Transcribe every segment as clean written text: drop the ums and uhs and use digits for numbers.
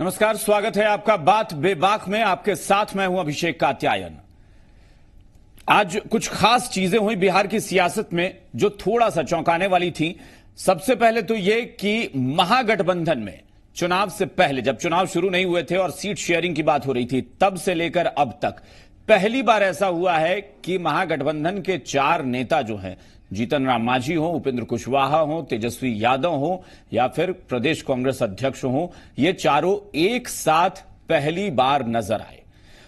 नमस्कार, स्वागत है आपका बात बेबाक में। आपके साथ मैं हूं अभिषेक कात्यायन। आज कुछ खास चीजें हुई बिहार की सियासत में जो थोड़ा सा चौंकाने वाली थी। सबसे पहले तो यह कि महागठबंधन में चुनाव से पहले, जब चुनाव शुरू नहीं हुए थे और सीट शेयरिंग की बात हो रही थी, तब से लेकर अब तक पहली बार ऐसा हुआ है कि महागठबंधन के 4 नेता जो हैं, जीतन राम मांझी हो, उपेंद्र कुशवाहा हो, तेजस्वी यादव हो या फिर प्रदेश कांग्रेस अध्यक्ष हो, ये चारों एक साथ पहली बार नजर आए।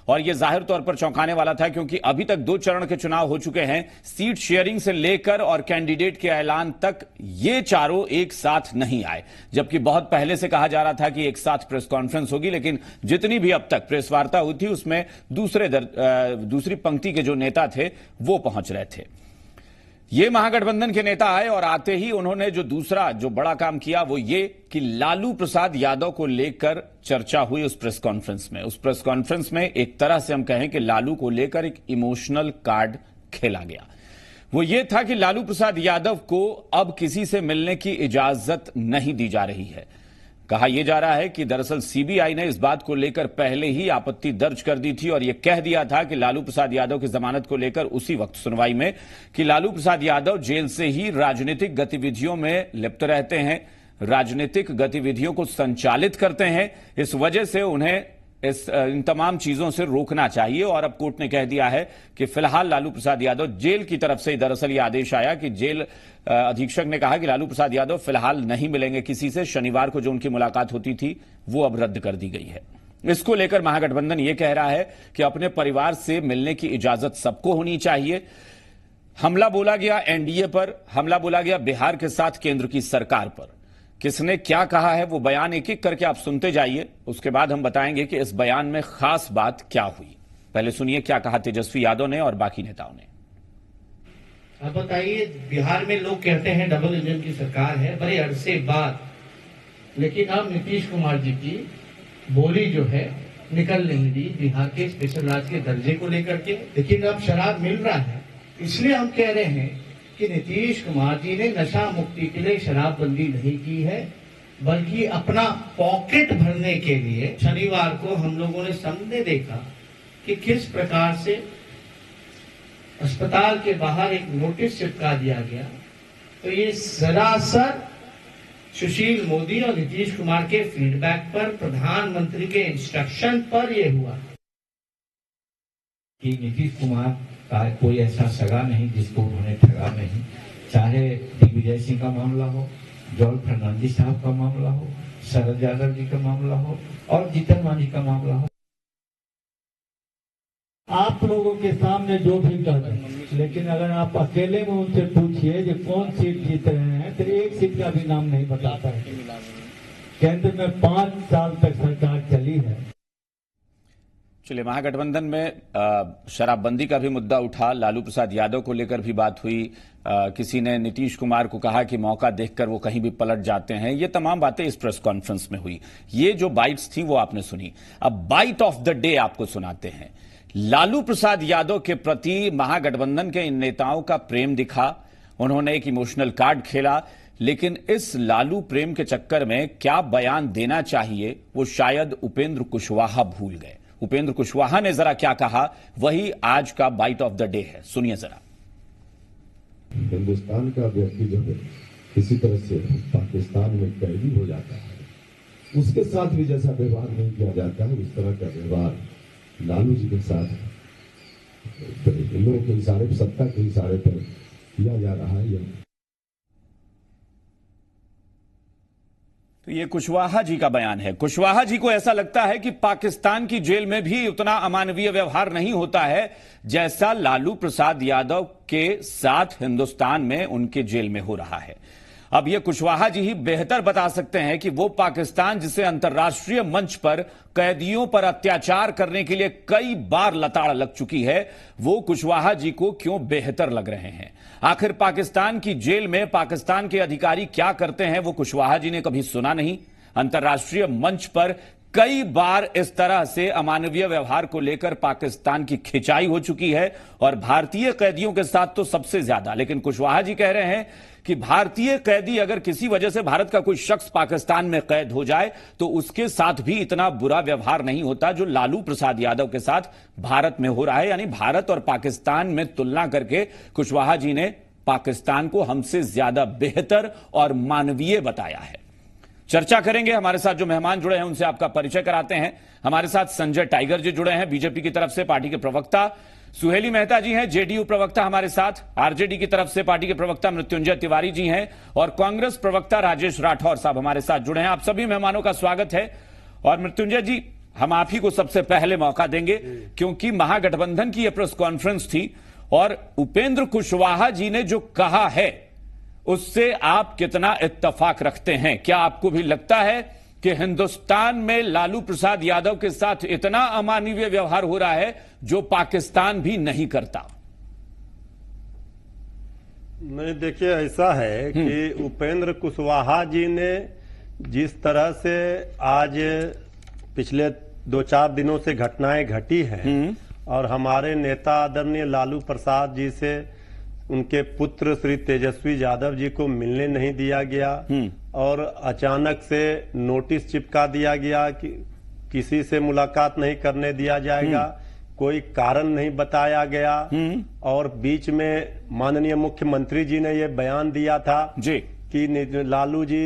और यह जाहिर तौर पर चौंकाने वाला था क्योंकि अभी तक 2 चरण के चुनाव हो चुके हैं। सीट शेयरिंग से लेकर और कैंडिडेट के ऐलान तक ये चारों एक साथ नहीं आए, जबकि बहुत पहले से कहा जा रहा था कि एक साथ प्रेस कॉन्फ्रेंस होगी, लेकिन जितनी भी अब तक प्रेस वार्ता हुई थी उसमें दूसरी पंक्ति के जो नेता थे वो पहुंच रहे थे। ये महागठबंधन के नेता आए और आते ही उन्होंने जो बड़ा काम किया वो ये कि लालू प्रसाद यादव को लेकर चर्चा हुई उस प्रेस कॉन्फ्रेंस में। उस प्रेस कॉन्फ्रेंस में एक तरह से हम कहें कि लालू को लेकर एक इमोशनल कार्ड खेला गया। वो ये था कि लालू प्रसाद यादव को अब किसी से मिलने की इजाजत नहीं दी जा रही है। कहा यह जा रहा है कि दरअसल सीबीआई ने इस बात को लेकर पहले ही आपत्ति दर्ज कर दी थी और यह कह दिया था कि लालू प्रसाद यादव की जमानत को लेकर उसी वक्त सुनवाई में कि लालू प्रसाद यादव जेल से ही राजनीतिक गतिविधियों में लिप्त रहते हैं, राजनीतिक गतिविधियों को संचालित करते हैं, इस वजह से उन्हें इन तमाम चीजों से रोकना चाहिए। और अब कोर्ट ने कह दिया है कि फिलहाल लालू प्रसाद यादव, जेल की तरफ से दरअसल यह आदेश आया कि जेल अधीक्षक ने कहा कि लालू प्रसाद यादव फिलहाल नहीं मिलेंगे किसी से। शनिवार को जो उनकी मुलाकात होती थी वो अब रद्द कर दी गई है। इसको लेकर महागठबंधन यह कह रहा है कि अपने परिवार से मिलने की इजाजत सबको होनी चाहिए। हमला बोला गया एनडीए पर, हमला बोला गया बिहार के साथ केंद्र की सरकार पर। किसने क्या कहा है वो बयान एक एक करके आप सुनते जाइए, उसके बाद हम बताएंगे कि इस बयान में खास बात क्या हुई। पहले सुनिए क्या कहा तेजस्वी यादव ने और बाकी नेताओं ने। अब बताइए, बिहार में लोग कहते हैं डबल इंजन की सरकार है बड़े अरसे बाद, लेकिन अब नीतीश कुमार जी की बोली जो है निकल नहीं दी बिहार के स्पेशल राज्य के दर्जे को लेकर के। लेकिन अब शराब मिल रहा है, इसलिए हम कह रहे हैं कि नीतीश कुमार जी ने नशा मुक्ति के लिए शराबबंदी नहीं की है, बल्कि अपना पॉकेट भरने के लिए शनिवार को हम लोगों ने सामने देखा कि किस प्रकार से अस्पताल के बाहर एक नोटिस चिपका दिया गया। तो ये सरासर सुशील मोदी और नीतीश कुमार के फीडबैक पर, प्रधानमंत्री के इंस्ट्रक्शन पर यह हुआ कि नीतीश कुमार का कोई ऐसा सगा नहीं जिसको उन्होंने ठगा नहीं। चाहे दिग्विजय सिंह का मामला हो, जॉर्ज फर्नांडिस साहब का मामला हो, शरद यादव जी का मामला हो और जीतन मांझी का मामला हो। आप लोगों के सामने जो भी कर रहे हैं, लेकिन अगर आप अकेले में उनसे पूछिए कि कौन सीट जीत रहे हैं तो एक सीट का भी नाम नहीं बताता है। केंद्र में 5 साल तक सरकार चली है। चलिए, महागठबंधन में शराबबंदी का भी मुद्दा उठा, लालू प्रसाद यादव को लेकर भी बात हुई। किसी ने नीतीश कुमार को कहा कि मौका देखकर वो कहीं भी पलट जाते हैं। ये तमाम बातें इस प्रेस कॉन्फ्रेंस में हुई। ये जो बाइट्स थी वो आपने सुनी। अब बाइट ऑफ द डे आपको सुनाते हैं। लालू प्रसाद यादव के प्रति महागठबंधन के इन नेताओं का प्रेम दिखा, उन्होंने एक इमोशनल कार्ड खेला, लेकिन इस लालू प्रेम के चक्कर में क्या बयान देना चाहिए वो शायद उपेंद्र कुशवाहा भूल गए। उपेंद्र कुशवाहा ने जरा क्या कहा, वही आज का बाइट ऑफ द डे है। सुनिए जरा। हिंदुस्तान का व्यक्ति जो है किसी तरह से पाकिस्तान में कैदी हो जाता है, उसके साथ भी जैसा व्यवहार नहीं किया जाता है उस तरह का व्यवहार लालू जी के साथ लोगों के इशारे पर, सत्ता के इशारे पर किया जा रहा है। तो ये कुशवाहा जी का बयान है। कुशवाहा जी को ऐसा लगता है कि पाकिस्तान की जेल में भी उतना अमानवीय व्यवहार नहीं होता है जैसा लालू प्रसाद यादव के साथ हिंदुस्तान में उनके जेल में हो रहा है। अब ये कुशवाहा जी ही बेहतर बता सकते हैं कि वो पाकिस्तान, जिसे अंतर्राष्ट्रीय मंच पर कैदियों पर अत्याचार करने के लिए कई बार लताड़ लग चुकी है, वो कुशवाहा जी को क्यों बेहतर लग रहे हैं। आखिर पाकिस्तान की जेल में पाकिस्तान के अधिकारी क्या करते हैं वो कुशवाहा जी ने कभी सुना नहीं। अंतर्राष्ट्रीय मंच पर कई बार इस तरह से अमानवीय व्यवहार को लेकर पाकिस्तान की खिंचाई हो चुकी है और भारतीय कैदियों के साथ तो सबसे ज्यादा। लेकिन कुशवाहा जी कह रहे हैं कि भारतीय कैदी अगर किसी वजह से भारत का कोई शख्स पाकिस्तान में कैद हो जाए तो उसके साथ भी इतना बुरा व्यवहार नहीं होता जो लालू प्रसाद यादव के साथ भारत में हो रहा है। यानी भारत और पाकिस्तान में तुलना करके कुशवाहा जी ने पाकिस्तान को हमसे ज्यादा बेहतर और मानवीय बताया है। चर्चा करेंगे। हमारे साथ जो मेहमान जुड़े हैं उनसे आपका परिचय कराते हैं। हमारे साथ संजय टाइगर जी जुड़े हैं, बीजेपी की तरफ से पार्टी के प्रवक्ता। सुहेली मेहता जी हैं, जेडीयू प्रवक्ता हमारे साथ। आरजेडी की तरफ से पार्टी के प्रवक्ता मृत्युंजय तिवारी जी हैं और कांग्रेस प्रवक्ता राजेश राठौर साहब हमारे साथ जुड़े हैं। आप सभी मेहमानों का स्वागत है। और मृत्युंजय जी, हम आप ही को सबसे पहले मौका देंगे क्योंकि महागठबंधन की यह प्रेस कॉन्फ्रेंस थी और उपेंद्र कुशवाहा जी ने जो कहा है उससे आप कितना इत्तेफाक रखते हैं? क्या आपको भी लगता है कि हिंदुस्तान में लालू प्रसाद यादव के साथ इतना अमानवीय व्यवहार हो रहा है जो पाकिस्तान भी नहीं करता? नहीं, देखिए ऐसा है कि उपेंद्र कुशवाहा जी ने जिस तरह से आज पिछले 2-4 दिनों से घटनाएं घटी हैं और हमारे नेता आदरणीय लालू प्रसाद जी से उनके पुत्र श्री तेजस्वी यादव जी को मिलने नहीं दिया गया और अचानक से नोटिस चिपका दिया गया कि किसी से मुलाकात नहीं करने दिया जाएगा, कोई कारण नहीं बताया गया और बीच में माननीय मुख्यमंत्री जी ने ये बयान दिया था जी कि लालू जी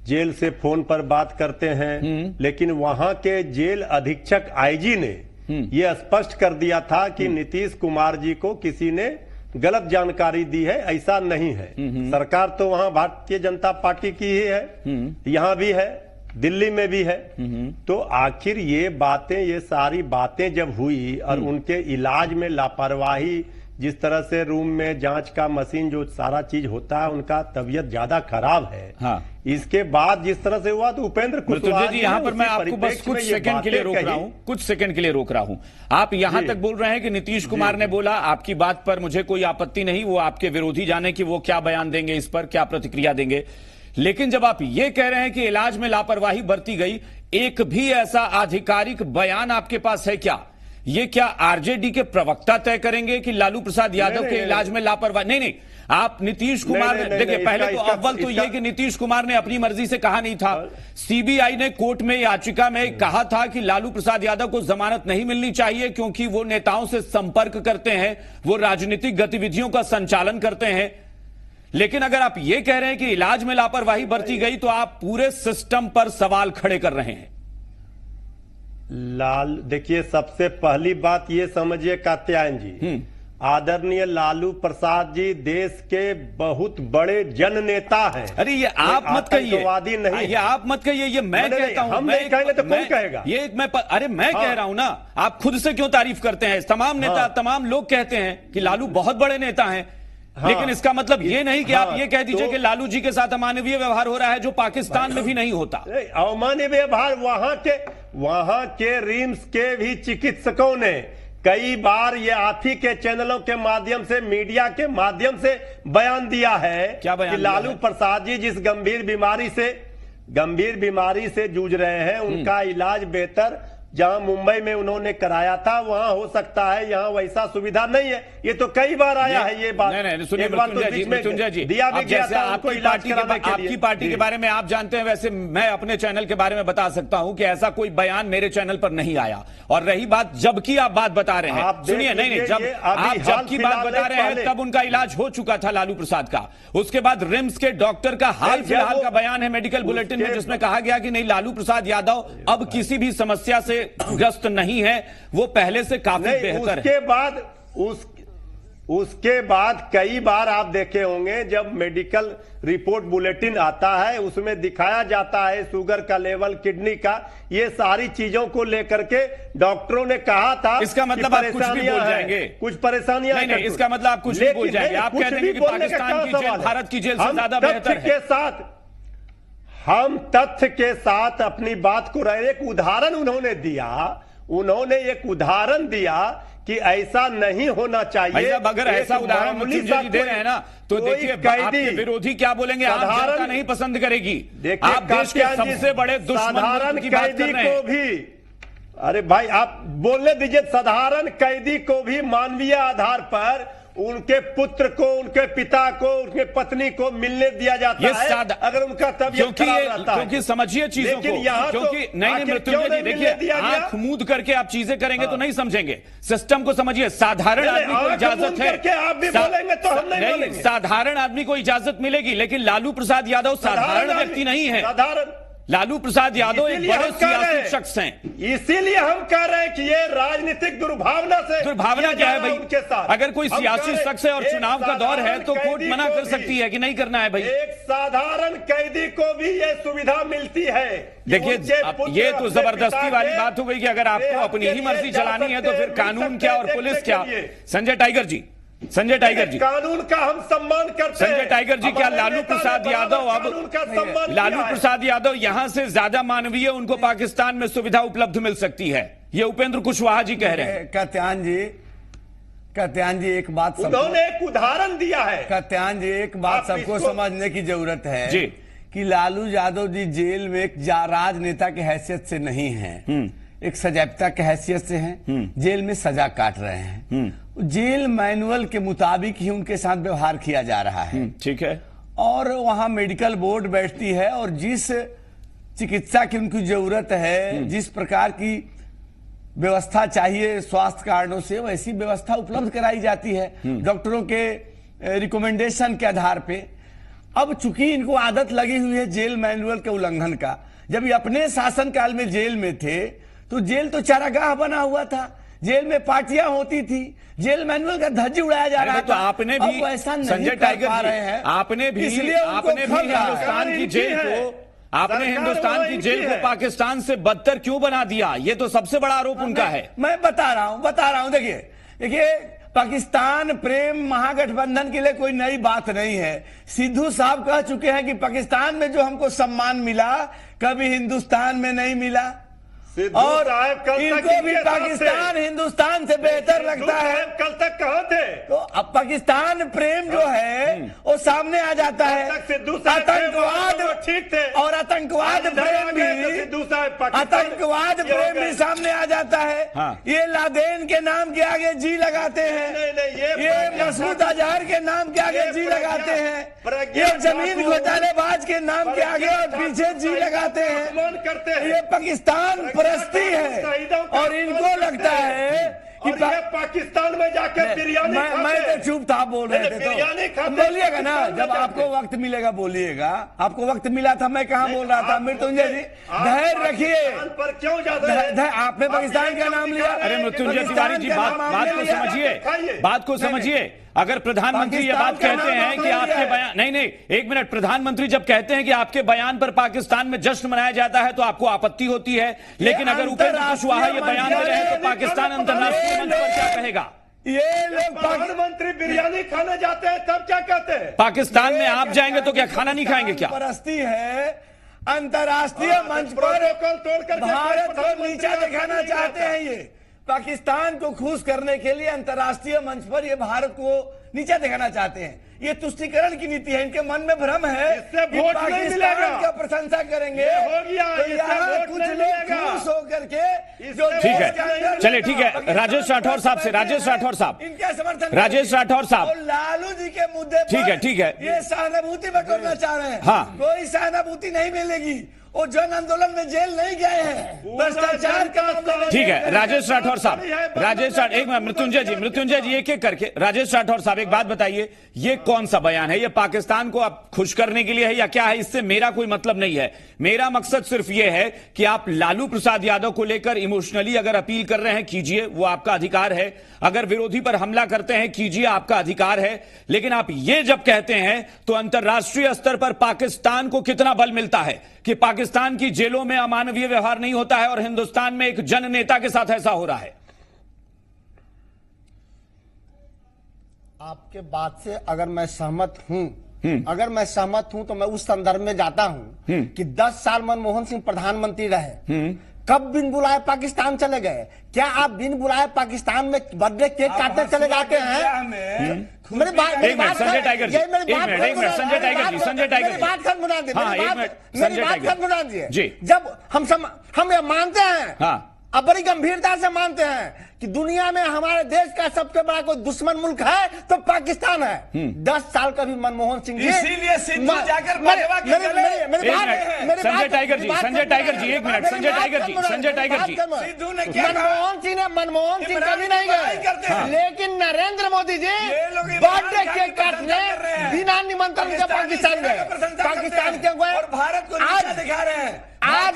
जेल से फोन पर बात करते हैं, लेकिन वहां के जेल अधीक्षक आईजी ने ये स्पष्ट कर दिया था कि नीतीश कुमार जी को किसी ने गलत जानकारी दी है, ऐसा नहीं है। सरकार तो वहां भारतीय जनता पार्टी की ही है, यहां भी है, दिल्ली में भी है। तो आखिर ये बातें, ये सारी बातें जब हुई और उनके इलाज में लापरवाही, जिस तरह से रूम में जांच का मशीन जो सारा चीज होता है, उनका तबीयत ज्यादा खराब है। हाँ। इसके बाद जिस तरह से हुआ तो उपेंद्र कुशवाहा जी, यहां पर मैं आपको बस कुछ सेकंड के लिए रोक रहा हूं, कुछ सेकंड के लिए रोक रहा हूं। आप यहां तक बोल रहे हैं कि नीतीश कुमार ने बोला, आपकी बात पर मुझे कोई आपत्ति नहीं, वो आपके विरोधी जाने कि वो क्या बयान देंगे, इस पर क्या प्रतिक्रिया देंगे। लेकिन जब आप ये कह रहे हैं कि इलाज में लापरवाही बरती गई, एक भी ऐसा आधिकारिक बयान आपके पास है क्या? ये क्या आरजेडी के प्रवक्ता तय करेंगे कि लालू प्रसाद यादव के इलाज में लापरवाही? नहीं, आप नीतीश कुमार ने, देखिए पहले तो अव्वल तो ये कि नीतीश कुमार ने अपनी मर्जी से कहा नहीं था। सीबीआई ने कोर्ट में याचिका में कहा था कि लालू प्रसाद यादव को जमानत नहीं मिलनी चाहिए क्योंकि वो नेताओं से संपर्क करते हैं, वो राजनीतिक गतिविधियों का संचालन करते हैं। लेकिन अगर आप ये कह रहे हैं कि इलाज में लापरवाही बरती गई तो आप पूरे सिस्टम पर सवाल खड़े कर रहे हैं। देखिए, सबसे पहली बात ये समझिए कात्यायन जी, आदरणीय लालू प्रसाद जी देश के बहुत बड़े जन नेता हैं। अरे ये आप मत कहिए, नहीं, ये आप मत कहिए, ये मैं कहता हूं। हम नहीं कहेंगे तो कौन कहेगा? ये अरे मैं कह रहा हूं ना, आप खुद से क्यों तारीफ करते हैं? तमाम नेता, तमाम लोग कहते हैं कि लालू बहुत बड़े नेता हैं। लेकिन इसका मतलब ये नहीं कि आप ये कह दीजिए कि लालू जी के साथ अमानवीय व्यवहार हो रहा है जो पाकिस्तान में भी नहीं होता। अमानवीय व्यवहार वहां के रिम्स के भी चिकित्सकों ने कई बार ये आप ही के चैनलों के माध्यम से, मीडिया के माध्यम से बयान दिया है। क्या बयान कि लालू प्रसाद जी जिस गंभीर बीमारी से जूझ रहे हैं, उनका इलाज बेहतर जहां मुंबई में उन्होंने कराया था वहां हो सकता है, यहां वैसा सुविधा नहीं है। ये तो कई बार आया है ये बात। नहीं, सुनिए मृत्युंजय जी, दिया भी गया था आपकी पार्टी के बारे में आप जानते हैं। वैसे मैं अपने चैनल के बारे में बता सकता हूं कि ऐसा कोई बयान मेरे चैनल पर नहीं आया। और रही बात जबकि आप बात बता रहे हैं, सुनिए, नहीं, जब आप जबकि बात बता रहे हैं तब उनका इलाज हो चुका था लालू प्रसाद का। उसके बाद रिम्स के डॉक्टर का हाल फिलहाल का बयान है मेडिकल बुलेटिन में, जिसमें कहा गया कि नहीं, लालू प्रसाद यादव अब किसी भी समस्या से ग्रस्त नहीं है, वो पहले से काफी बेहतर है। उसके बाद कई बार आप देखे होंगे जब मेडिकल रिपोर्ट बुलेटिन आता है उसमें दिखाया जाता है शुगर का लेवल, किडनी का, ये सारी चीजों को लेकर के डॉक्टरों ने कहा था। इसका मतलब आप कुछ भी बोल जाएंगे, कुछ परेशानियां नहीं, इसका मतलब आप कुछ भी बोल जाएंगे। आप कह देंगे कि पाकिस्तान की जेल भारत की जेल से ज्यादा बेहतर है। हम तथ्य के साथ अपनी बात को रहे। एक उदाहरण उन्होंने दिया, उन्होंने एक उदाहरण दिया कि ऐसा नहीं होना चाहिए। भाई साहब, अगर ऐसा उदाहरण मृत्युंजय जी दे रहे हैं ना, तो देखिए आपके विरोधी क्या बोलेंगे, आप जनता नहीं पसंद करेगी। आप देश के सबसे बड़े साधारण दुश्मन की बात कर कैदी रहे को हैं। भी, अरे भाई आप बोलने दीजिए, साधारण कैदी को भी मानवीय आधार पर उनके पुत्र को, उनके पिता को, उनके पत्नी को मिलने दिया जाता है अगर उनका तबीयत खराब रहता है। क्योंकि समझिए चीजों को, क्योंकि नहीं मृत्युंजय जी, देखिए आंख मूंद करके आप चीजें करेंगे तो नहीं समझेंगे। सिस्टम को समझिए। साधारण आदमी को इजाजत है, आप भी बोलेंगे तो हम नहीं बोलेंगे। साधारण आदमी को इजाजत मिलेगी, लेकिन लालू प्रसाद यादव साधारण व्यक्ति नहीं है। साधारण लालू प्रसाद यादव एक बड़े सियासी शख्स हैं। इसीलिए हम कह रहे हैं कि ये राजनीतिक दुर्भावना से, दुर्भावना क्या है भाई? उनके साथ अगर कोई सियासी शख्स है और चुनाव का दौर है तो कोर्ट मना कर सकती है कि नहीं करना है भाई। एक साधारण कैदी को भी ये सुविधा मिलती है। देखिए ये तो जबरदस्ती वाली बात हो गई कि अगर आपको अपनी ही मर्जी चलानी है तो फिर कानून क्या और पुलिस क्या। संजय टाइगर जी, संजय टाइगर जी, कानून का हम सम्मान करते हैं। संजय टाइगर जी, क्या लालू प्रसाद यादव लालू प्रसाद यादव यहां से ज्यादा मानवीय उनको पाकिस्तान में सुविधा उपलब्ध मिल सकती है, ये उपेंद्र कुशवाहा जी कह रहे हैं। कत्यान जी एक बात उन्होंने एक उदाहरण दिया है। कत्यान जी एक बात सबको समझने की जरूरत है जी, कि लालू यादव जी जेल में एक राजनेता की हैसियत से नहीं है, एक सजाप्ता की हैसियत से हैं। जेल में सजा काट रहे हैं। जेल मैनुअल के मुताबिक ही उनके साथ व्यवहार किया जा रहा है। ठीक है। और वहां मेडिकल बोर्ड बैठती है और जिस चिकित्सा की उनकी जरूरत है, जिस प्रकार की व्यवस्था चाहिए स्वास्थ्य कारणों से, वैसी व्यवस्था उपलब्ध कराई जाती है डॉक्टरों के रिकमेंडेशन के आधार पे। अब चूंकि इनको आदत लगी हुई है जेल मैनुअल के उल्लंघन का, जब ये अपने शासनकाल में जेल में थे तो जेल तो चारागाह बना हुआ था, जेल में पार्टियां होती थी, जेल मैनुअल का धज्जी उड़ाया जा रहा था। तो आपने भी ऐसा संजय टाइगर जी, आपने भी हिंदुस्तान की जेल को, आपने हिंदुस्तान की जेल को पाकिस्तान से बदतर क्यों बना दिया? ये तो सबसे बड़ा आरोप उनका है। मैं बता रहा हूं देखिए पाकिस्तान प्रेम महागठबंधन के लिए कोई नई बात नहीं है। सिद्धू साहब कह चुके हैं कि पाकिस्तान में जो हमको सम्मान मिला कभी हिंदुस्तान में नहीं मिला, और इनको भी पाकिस्तान हिंदुस्तान से बेहतर लगता है। कल तक कहां थे? तो अब पाकिस्तान प्रेम जो है वो सामने आ जाता है। आतंकवाद ठीक थे, और आतंकवाद प्रेम भी सामने आ जाता है। ये लादेन के नाम के आगे जी लगाते हैं, ये मसूद अजहर के नाम के आगे जी लगाते हैं, ये जमीन घोटालेबाज के नाम के आगे और पीछे जी लगाते हैं। ये पाकिस्तान परस्ती है और इनको लगता है कि पाकिस्तान में जाकर बिरयानी मैं तो चुप था, बोल रहे थे तो बोलिएगा ना, जब आपको वक्त मिलेगा बोलिएगा। आपको वक्त मिला था, मैं कहाँ बोल रहा था? मृत्युंजय जी धैर्य रखिए। पर क्यों ज्यादा आपने पाकिस्तान का नाम लिया? अरे मृत्युंजय तिवारी जी, बात को समझिए। अगर प्रधानमंत्री ये बात कहते हैं कि आपके बयान, नहीं एक मिनट, प्रधानमंत्री जब कहते हैं कि आपके बयान पर पाकिस्तान में जश्न मनाया जाता है तो आपको आपत्ति होती है, लेकिन अगर उपेंद्र कुशवाहा ये बयान दे रहे हैं तो पाकिस्तान अंतर्राष्ट्रीय मंच पर क्या कहेगा? ये लोग प्रधानमंत्री बिरयानी खाने जाते हैं तब क्या कहते हैं? पाकिस्तान में आप जाएंगे तो क्या खाना नहीं खाएंगे क्या? परस्ती है अंतर्राष्ट्रीय मंच पर तोड़कर भारत को नीचा दिखाना चाहते हैं। ये पाकिस्तान को खुश करने के लिए अंतर्राष्ट्रीय मंच पर ये भारत को नीचा दिखाना चाहते हैं। ये तुष्टीकरण की नीति है, इनके मन में भ्रम है कि पाकिस्तान का प्रशंसा करेंगे हो गया, तो यहाँ कुछ लोग खुश होकर के जो ठीक है, चलिए ठीक है। राजेश राठौर साहब से, राजेश राठौर साहब, इनका समर्थन, राजेश राठौर साहब, और लालू जी के मुद्दे पर ठीक है ये सहानुभूति बटोरना चाह रहे हैं। हाँ, कोई सहानुभूति नहीं मिलेगी। वो जन आंदोलन में जेल नहीं गए हैं, भ्रष्टाचार का। ठीक है राजेश राठौर साहब, एक मिनट, मृत्युंजय जी एक एक करके। राजेश राठौर साहब एक बात बताइए, ये कौन सा बयान है? ये पाकिस्तान को आप खुश करने के लिए है या क्या है? इससे मेरा कोई मतलब नहीं है। मेरा मकसद सिर्फ ये है कि आप लालू प्रसाद यादव को लेकर इमोशनली अगर अपील कर रहे हैं कीजिए, वो आपका अधिकार है। अगर विरोधी पर हमला करते हैं कीजिए, आपका अधिकार है। लेकिन आप ये जब कहते हैं तो अंतर्राष्ट्रीय स्तर पर पाकिस्तान को कितना बल मिलता है कि पाकिस्तान की जेलों में अमानवीय व्यवहार नहीं होता है और हिंदुस्तान में एक जन नेता के साथ ऐसा हो रहा है? आपके बात से अगर मैं सहमत हूं, अगर मैं सहमत हूं तो मैं उस संदर्भ में जाता हूं कि 10 साल मनमोहन सिंह प्रधानमंत्री रहे, कब बिन बुलाए पाकिस्तान चले गए? क्या आप बिन बुलाए पाकिस्तान में बर्थडे केक काटने चले जाते हैं? मेरी बात संजय टाइगर जी, एक मिनट संजय टाइगर जी, संजय टाइगर जी, बात खत्म बना दीजिए। हाँ, एक मिनट मेरी संजय बात टाइगर खत्म बना दीजिए जी। जब हम ये मानते हैं, हाँ, अब बड़ी गंभीरता से मानते हैं कि दुनिया में हमारे देश का सबसे बड़ा कोई दुश्मन मुल्क है तो पाकिस्तान है। 10 साल का भी मनमोहन सिंह जी, इसीलिए सिद्धू जाकर बाजवा के संजय टाइगर जी, संजय टाइगर जी, एक मिनट संजय टाइगर जी, संजय टाइगर जी, सिद्धू ने क्या मनमोहन सिंह कभी नहीं गए, लेकिन नरेंद्र मोदी जी बर्थडे केक काटने बिना निमंत्रण के पाकिस्तान गए। पाकिस्तान क्यों गए? और भारत को नीचा दिखा रहे हैं। आज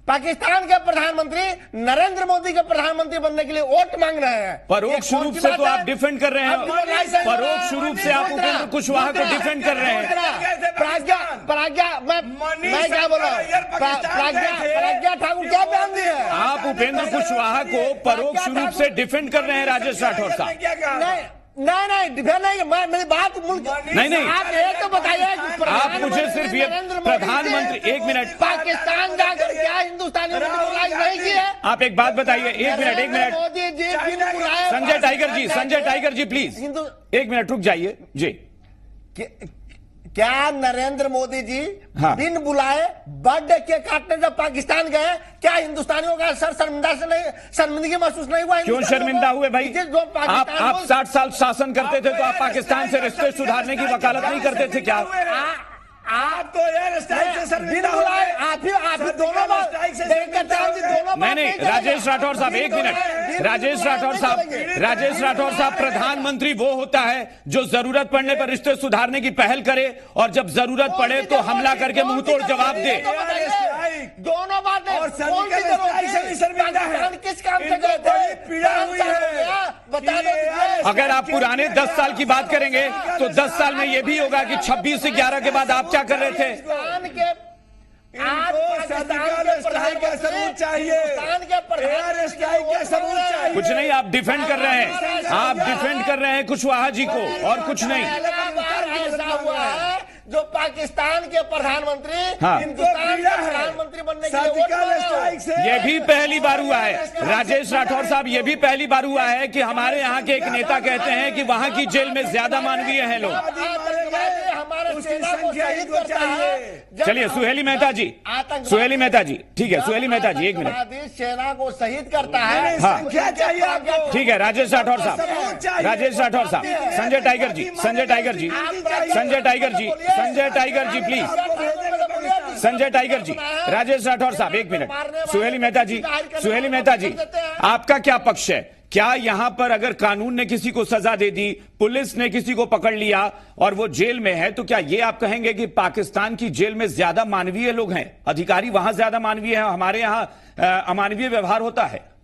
पाकिस्तान के प्रधानमंत्री नरेंद्र मोदी के प्रधानमंत्री बनने के लिए वोट मांग रहे हैं। परोक्ष रूप से तो आप डिफेंड कर रहे हैं, परोक्ष रूप से आप उपेंद्र कुशवाहा को डिफेंड कर रहे हैं। प्रज्ञा मैं क्या बोला? प्रज्ञा ठाकुर क्या बयान दी है? आप उपेंद्र कुशवाहा को परोक्ष रूप से डिफेंड कर रहे हैं राजेश राठौर साहब। नहीं डिफेंड नहीं, मेरी बात नहीं आप ये तो बताइए कि आप मुझे सिर्फ ये प्रधानमंत्री, एक मिनट, पाकिस्तान जाकर क्या हिंदुस्तानियों ने बुलाई नहीं की है? आप एक बात बताइए, एक minute Modi ji Sanjay Tiger ji please एक मिनट रुक जाइए जी। क्या नरेंद्र मोदी जी हाँ। बिन बुलाए बर्थडे केक काटने जब पाकिस्तान गए, क्या हिंदुस्तानियों का शर्मिंदगी महसूस नहीं हुआ? क्यों शर्मिंदा हुए भाई? आप 60 साल शासन करते थे तो आप पाकिस्तान से रिश्ते सुधारने की वकालत नहीं करते थे क्या? आप तो एयर स्ट्राइक से शर्मिंदा बिन बुलाए आप ही दोनों बार नहीं राजेश राठौर साहब, एक मिनट, राजेश राठौर साहब, प्रधानमंत्री वो होता है जो जरूरत पड़ने पर रिश्ते सुधारने की पहल करे और जब जरूरत पड़े तो हमला करके मुंह तोड़ जवाब दे। दोनों बातें। और सर्जिकल स्ट्राइक से भी शर्मिंदा है। किस काम से गए थे? पीड़ा हुई है। बता दो। अगर आप पुराने 10 साल की बात करेंगे तो 10 साल में यह भी होगा कि 26 से 11 के बाद आप क्या कर रहे थे? कुछ नहीं, आप डिफेंड कर रहे हैं, आप डिफेंड कर रहे हैं कुशवाहा जी को और कुछ नहीं। ऐसा हुआ है जो पाकिस्तान के प्रधानमंत्री हाँ। हिंदुस्तान के प्रधानमंत्री बनने के लिए ये भी पहली बार हुआ है राजेश राठौर साहब, ये भी पहली बार हुआ है कि हमारे यहाँ के एक नेता कहते हैं कि वहाँ की जेल में ज्यादा मानवीय हैं लोग। चलिए सुहेली मेहता जी, ठीक है सुहेली मेहता जी, एक मिनट। सेना को शहीद करता है। हाँ क्या चाहिए आपको? ठीक है राजेश राठौर साहब, Sanjay Tiger ji please, Sanjay Tiger ji, Rajesh Rathore साहब एक मिनट। सुहेली मेहता जी आपका क्या पक्ष है? क्या यहां पर अगर कानून ने किसी को सजा दे दी, पुलिस ने किसी को पकड़ लिया और वो जेल में है, तो क्या ये आप कहेंगे कि पाकिस्तान की जेल में ज्यादा मानवीय लोग हैं, अधिकारी वहां ज्यादा मानवीय हैं, हमारे यहां अमानवीय व्यवहार होता है?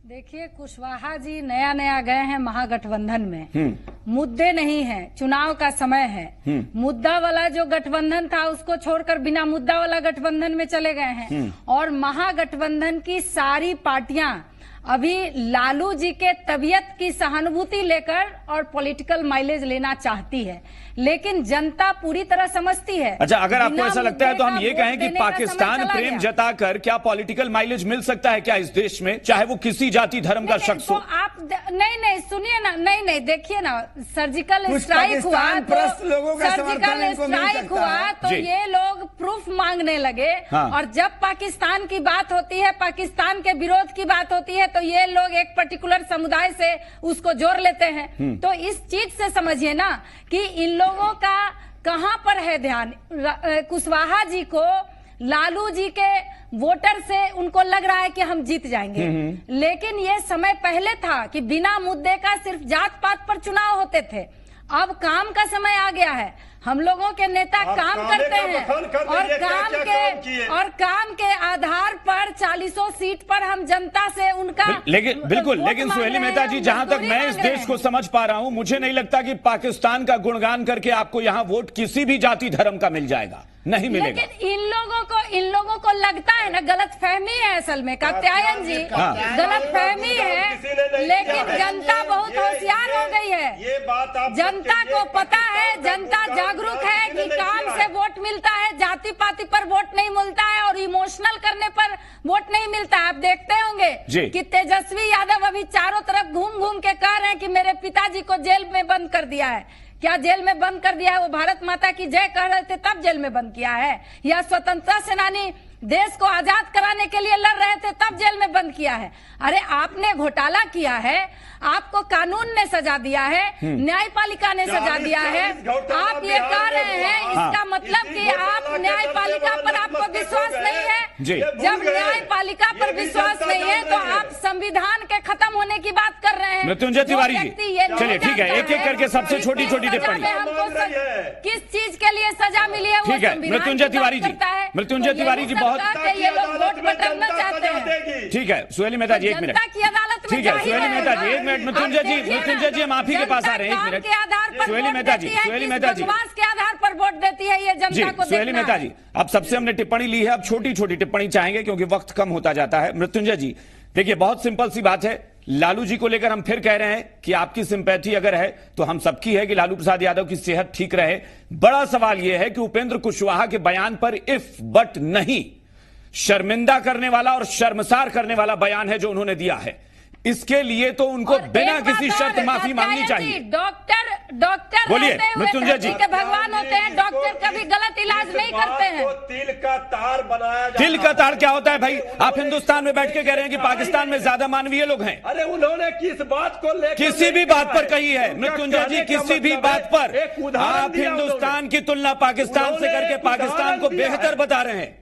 देखिए कुशवाहा जी नया गए हैं महागठबंधन में, मुद्दे नहीं हैं, चुनाव का समय है, मुद्दा वाला जो गठबंधन था उसको छोड़कर बिना मुद्दा वाला गठबंधन में चले गए हैं। और महागठबंधन की सारी पार्टियां अभी लालू जी के तबीयत की सहानुभूति लेकर और पॉलिटिकल माइलेज लेना चाहती है, लेकिन जनता पूरी तरह समझती है। अच्छा, अगर आपको ऐसा लगता है तो हम ये कहें कि पाकिस्तान प्रेम जताकर क्या पॉलिटिकल माइलेज मिल सकता है क्या इस देश में, चाहे वो किसी जाति धर्म का शख्स हो? आप नहीं सुनिए ना, नहीं देखिए ना, सर्जिकल स्ट्राइक हुआ तो ये लोग प्रूफ मांगने लगे। हाँ। और जब पाकिस्तान की बात होती है, पाकिस्तान के विरोध की बात होती है, तो ये लोग एक पर्टिकुलर समुदाय से उसको जोड़ लेते हैं। तो इस चीज से समझिए ना कि इन लोगों का कहां पर है ध्यान। कुशवाहा जी को लालू जी के वोटर से उनको लग रहा है कि हम जीत जाएंगे, लेकिन ये समय पहले था कि बिना मुद्दे का सिर्फ जात पात पर चुनाव होते थे। अब काम का समय आ गया है, हम लोगों के नेता काम करते हैं और काम के आधार पर 40 सीट पर हम जनता से उनका लेकिन सुहेली मेहता जी, जहां तक मैं इस देश को समझ पा रहा हूं, मुझे नहीं लगता कि पाकिस्तान का गुणगान करके आपको यहां वोट किसी भी जाति धर्म का मिल जाएगा, नहीं मिलेगा। लेकिन इन लोगों को लगता है ना, गलत फहमी है असल में, कात्यायन जी, गलत फहमी है। लेकिन जनता बहुत होशियार हो गई है, ये बात आप जनता को पता है, जनता जागरूक है कि काम से वोट मिलता है, जाति पाति पर वोट नहीं मिलता है और इमोशनल करने पर वोट नहीं मिलता है। आप देखते होंगे कि तेजस्वी यादव अभी चारों तरफ घूम घूम के कह रहे हैं कि मेरे पिताजी को जेल में बंद कर दिया है। क्या जेल में बंद कर दिया है? वो भारत माता की जय कह रहे थे तब जेल में बंद किया है, या स्वतंत्रता सेनानी देश को आजाद कराने के लिए लड़ रहे थे तब जेल में बंद किया है? अरे आपने घोटाला किया है, आपको कानून ने सजा दिया है, न्यायपालिका ने सजा दिया है। आप ये कह रहे हैं, इसका मतलब कि आप न्यायपालिका पर आपको विश्वास नहीं है। जब न्यायपालिका पर विश्वास नहीं है तो आप संविधान के खत्म होने की बात कर रहे हैं। मृत्युंजय तिवारी जी, चलिए ठीक है, एक एक करके सबसे छोटी छोटी टिप्पणी। हमको किस चीज के लिए सजा मिली है? ठीक है मृत्युंजय तिवारी जी, मृत्युंजय तिवारी जी बहुत ये लोग वोट बटोरना चाहते हैं। ठीक है सुहेली मेहता जी, एक मिनट। जनता की अदालत में ठीक है सुहेली मेहता जी, एक मिनट। मृत्युंजय जी हम आप ही के पास आ रहे हैं, एक मिनट। के आधार पर सुहेली मेहता जी, सुहेली मेहता जी के आधार पर वोट देती है ये जनता को। सुहेली मेहता जी, अब सबसे हमने टिप्पणी ली है, अब छोटी छोटी टिप्पणी चाहेंगे क्योंकि वक्त कम होता जाता है। मृत्युंजय जी देखिए, बहुत सिंपल सी बात है, लालू जी को लेकर हम फिर कह रहे हैं कि आपकी सिंपैथी अगर है तो हम सबकी है कि लालू प्रसाद यादव की सेहत ठीक रहे। बड़ा सवाल यह है कि उपेंद्र कुशवाहा के बयान पर इफ बट नहीं, शर्मिंदा करने वाला और शर्मसार करने वाला बयान है जो उन्होंने दिया है। इसके लिए तो उनको बिना किसी शर्त माफी मांगनी चाहिए। डॉक्टर बोलिए मृत्युंजय जी। के भगवान होते हैं, डॉक्टर कभी गलत इलाज नहीं करते हैं। तिल का तार बनाया जाता। तिल का तार क्या होता है भाई? आप हिंदुस्तान में बैठ के कह रहे हैं कि पाकिस्तान में ज्यादा मानवीय लोग हैं। अरे उन्होंने किस बात को लेकर, किसी भी बात पर कही है मृत्युंजय जी, किसी भी बात पर आप हिंदुस्तान की तुलना पाकिस्तान से करके पाकिस्तान को बेहतर बता रहे हैं।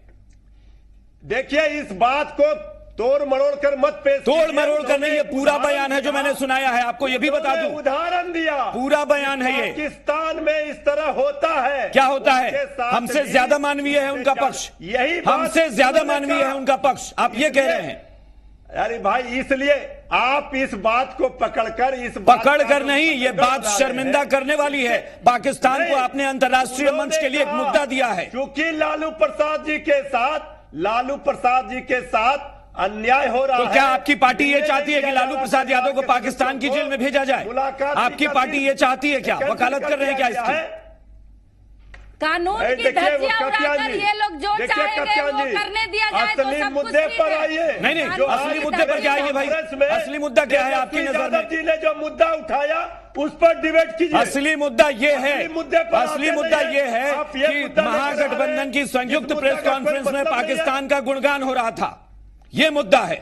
देखिए इस बात को तोड़ मरोड़ कर मत पेश, तोड़ मरोड़ कर नहीं, ये पूरा बयान है जो मैंने सुनाया है, आपको ये भी बता दूं, उदाहरण दिया, पूरा बयान है ये। पाकिस्तान में इस तरह होता है। क्या होता है? हमसे ज्यादा मानवीय है उनका पक्ष, यही हमसे ज्यादा मानवीय है उनका पक्ष, आप ये कह रहे हैं। अरे भाई इसलिए आप इस बात को पकड़ कर नहीं, ये बात शर्मिंदा करने वाली है। पाकिस्तान को आपने अंतर्राष्ट्रीय मंच के लिए एक मुद्दा दिया है। क्योंकि लालू प्रसाद जी के साथ अन्याय हो रहा है। तो क्या आपकी पार्टी ये चाहती है कि लालू प्रसाद यादव को पाकिस्तान की जेल में भेजा जाए? आपकी पार्टी ये चाहती है क्या? वकालत कर रहे हैं क्या इसकी? कानून की धज्जियां उड़ाकर ये लोग जो चाहेंगे वो करने दिया जाए तो सब कुछ ठीक है। नहीं, असली मुद्दे पर क्या आइए भाई, असली मुद्दा क्या है आपकी नजर में? जी ने जो मुद्दा उठाया उस पर डिबेट कीजिए। असली मुद्दा ये है कि महागठबंधन की संयुक्त प्रेस कॉन्फ्रेंस में पाकिस्तान का गुणगान हो रहा था, ये मुद्दा है।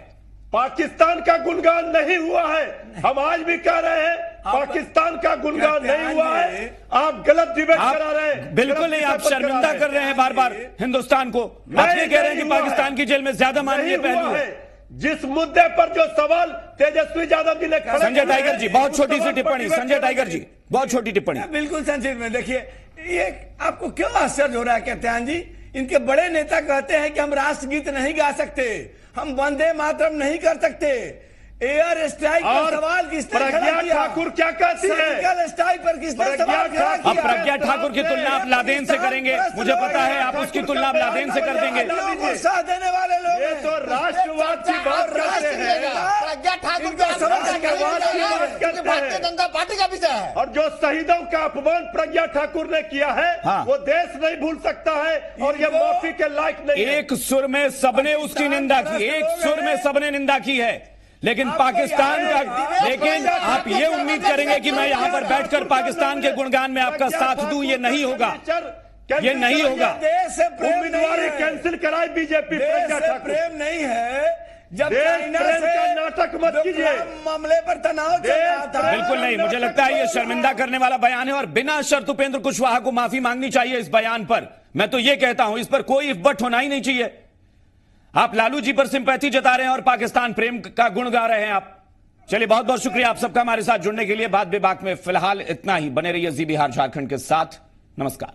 पाकिस्तान का गुणगान नहीं हुआ है, हम आज भी कह रहे हैं पाकिस्तान का गुणगान नहीं हुआ है। आप गलत डिबेट करा रहे हैं। बिल्कुल नहीं, आप शर्मिंदा कर रहे हैं बार बार हिंदुस्तान को। आप ये कह रहे हैं कि पाकिस्तान की जेल में ज्यादा मानवीय पहलू है। जिस मुद्दे पर जो सवाल तेजस्वी यादव जी ने, संजय टाइगर जी बहुत छोटी सी टिप्पणी, संजय टाइगर जी बहुत छोटी टिप्पणी। बिल्कुल संक्षिप्त में देखिए, ये आपको क्यों आश्चर्य हो रहा है कहते जी? इनके बड़े नेता कहते हैं कि हम राष्ट्रगीत नहीं गा सकते, हम वंदे मातरम नहीं कर सकते, एयर स्ट्राइक का सवाल किसने प्रज्ञा ठाकुर क्या कहती है? सर्जिकल स्ट्राइक पर किसने सवाल खड़ा किया? अब प्रज्ञा ठाकुर की तुलना आप लादेन से करेंगे, मुझे पता है आप उसकी तुलना आप लादेन से कर देंगे। उत्साह देने वाले लोग ये तो राष्ट्रवाद की बात करते हैं। प्रज्ञा ठाकुर भारतीय जनता पार्टी का विषय है। और जो शहीदों का अपमान प्रज्ञा ठाकुर ने किया है वो देश नहीं भूल सकता है और ये माफी के लायक नहीं है। एक सुर में सबने उसकी निंदा की, एक सुर में सबने निंदा की है, लेकिन पाकिस्तान का, लेकिन आप ये उम्मीद करेंगे कि मैं यहाँ पर बैठकर पाकिस्तान के गुणगान में आपका साथ दूं, ये नहीं होगा, ये नहीं होगा। उम्मीदवारी कैंसिल कराई बीजेपी। प्रेम नहीं है, जब प्रेम का नाटक मत कीजिए, मामले पर तनाव चल रहा था। बिल्कुल नहीं, मुझे लगता है ये शर्मिंदा करने वाला बयान है और बिना शर्त उपेंद्र कुशवाहा को माफी मांगनी चाहिए इस बयान पर। मैं तो ये कहता हूं इस पर कोई इफ्बट होना ही नहीं चाहिए। आप लालू जी पर सिंपैथी जता रहे हैं और पाकिस्तान प्रेम का गुण गा रहे हैं आप। चलिए बहुत बहुत शुक्रिया आप सबका हमारे साथ जुड़ने के लिए। बात बेबाक में फिलहाल इतना ही। बने रहिए जी बिहार झारखंड के साथ। नमस्कार।